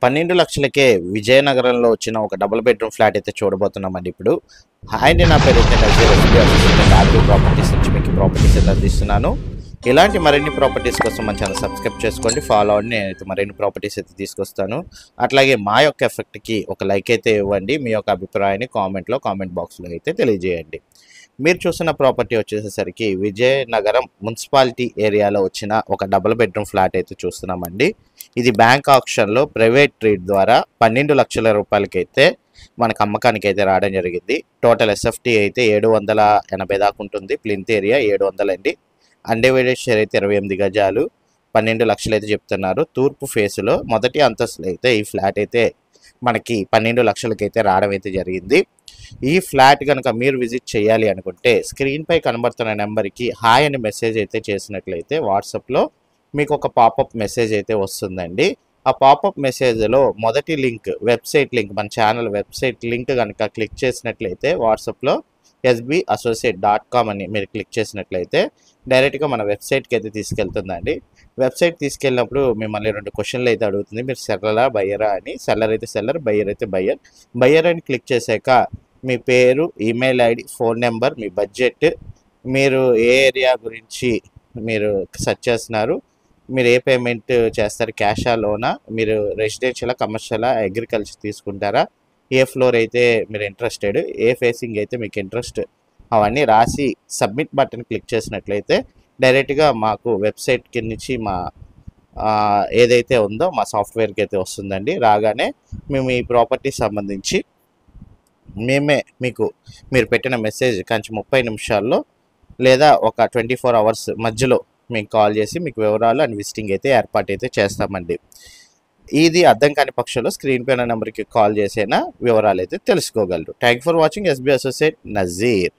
12 లక్షలకే విజయనగరంలో వచ్చిన ఒక డబుల్ బెడ్రూమ్ ఫ్లాట్ అయితే చూడబోతున్నామండి ఇప్పుడు. హాయ్ అండి, నా పేరు అయితే నజీర్. ఆర్బీ ప్రాపర్టీస్ నుంచి మీకు ప్రాపర్టీస్ అయితే అందిస్తున్నాను. ఇలాంటి మరిన్ని ప్రాపర్టీస్ కోసం మన ఛానల్ సబ్స్క్రైబ్ చేసుకోండి, ఫాలో అవ్వండి. నేనైతే మరిన్ని ప్రాపర్టీస్ అయితే తీసుకొస్తాను. అట్లాగే మా యొక్క ఎఫెక్ట్కి ఒక లైక్ అయితే ఇవ్వండి. మీ యొక్క అభిప్రాయాన్ని కామెంట్ బాక్స్లో అయితే తెలియజేయండి. మీరు చూసిన ప్రాపర్టీ వచ్చేసరికి విజయనగరం మున్సిపాలిటీ ఏరియాలో వచ్చిన ఒక డబుల్ బెడ్రూమ్ ఫ్లాట్ అయితే చూస్తున్నామండి. ఇది బ్యాంక్ ఆక్షన్లో ప్రైవేట్ ట్రేడ్ ద్వారా 12 లక్షల రూపాయలకైతే మనకు అమ్మకానికి అయితే రావడం జరిగింది. టోటల్ ఎస్ఎఫ్టీ అయితే 780 దాకా ఉంటుంది. ప్లింత్ ఏరియా 700 అండి. అన్డివైడెడ్ షేర్ అయితే 28 గజాలు, 12 లక్షలు అయితే చెప్తున్నారు. తూర్పు ఫేసులో మొదటి అంతస్తులో అయితే ఈ ఫ్లాట్ అయితే మనకి 12 లక్షలకైతే రావడం అయితే జరిగింది. ఈ ఫ్లాట్ కనుక మీరు విజిట్ చేయాలి అనుకుంటే స్క్రీన్పై కనబడుతున్న నెంబర్కి హాయ్ అని మెసేజ్ అయితే చేసినట్లయితే వాట్సాప్లో మీకు ఒక పాపప్ మెసేజ్ అయితే వస్తుందండి. ఆ పాపప్ మెసేజ్లో మొదటి లింక్, వెబ్సైట్ లింక్, మన ఛానల్ వెబ్సైట్ లింక్ కనుక క్లిక్ చేసినట్లయితే వాట్సాప్లో sbassociate.com అని మీరు క్లిక్ చేసినట్లయితే డైరెక్ట్గా మన వెబ్సైట్కి అయితే తీసుకెళ్తుందండి. వెబ్సైట్ తీసుకెళ్ళినప్పుడు మిమ్మల్ని 2 క్వశ్చన్లు అయితే అడుగుతుంది. మీరు సెల్లరా బయ్యరా అని. సెల్లర్ అయితే సెల్లర్, బయ్యర్ అయితే బయ్యర్. బయ్యర్ అని క్లిక్ చేశాక మీ పేరు, ఈమెయిల్ ఐడి, ఫోన్ నెంబర్, మీ బడ్జెట్, మీరు ఏ ఏరియా గురించి మీరు సెర్చ్ చేస్తున్నారు, మీరు ఏ పేమెంట్ చేస్తారు, క్యాషా లోనా, మీరు రెసిడెన్షియలా, కమర్షియలా, అగ్రికల్చర్ తీసుకుంటారా, ఏ ఫ్లోర్ అయితే మీరు ఇంట్రెస్టెడ్, ఏ ఫేసింగ్ అయితే మీకు ఇంట్రెస్ట్, అవన్నీ రాసి సబ్మిట్ బటన్ క్లిక్ చేసినట్లయితే డైరెక్ట్గా మాకు వెబ్సైట్ కింద నుంచి మా ఏదైతే ఉందో మా సాఫ్ట్వేర్కి అయితే వస్తుందండి. రాగానే మేము ఈ ప్రాపర్టీ సంబంధించి మేమే మీకు మీరు పెట్టిన మెసేజ్ కంచి 30 నిమిషాల్లో లేదా ఒక 24 అవర్స్ మధ్యలో మీకు కాల్ చేసి మీకు వివరాలు అండ్ విజిటింగ్ అయితే ఏర్పాటు అయితే చేస్తామండి. ఇది అర్థం కాని పక్షంలో స్క్రీన్ పైన నెంబర్కి కాల్ చేసైనా వివరాలు అయితే తెలుసుకోగలరు. Thank for watching. SB associate Nazir.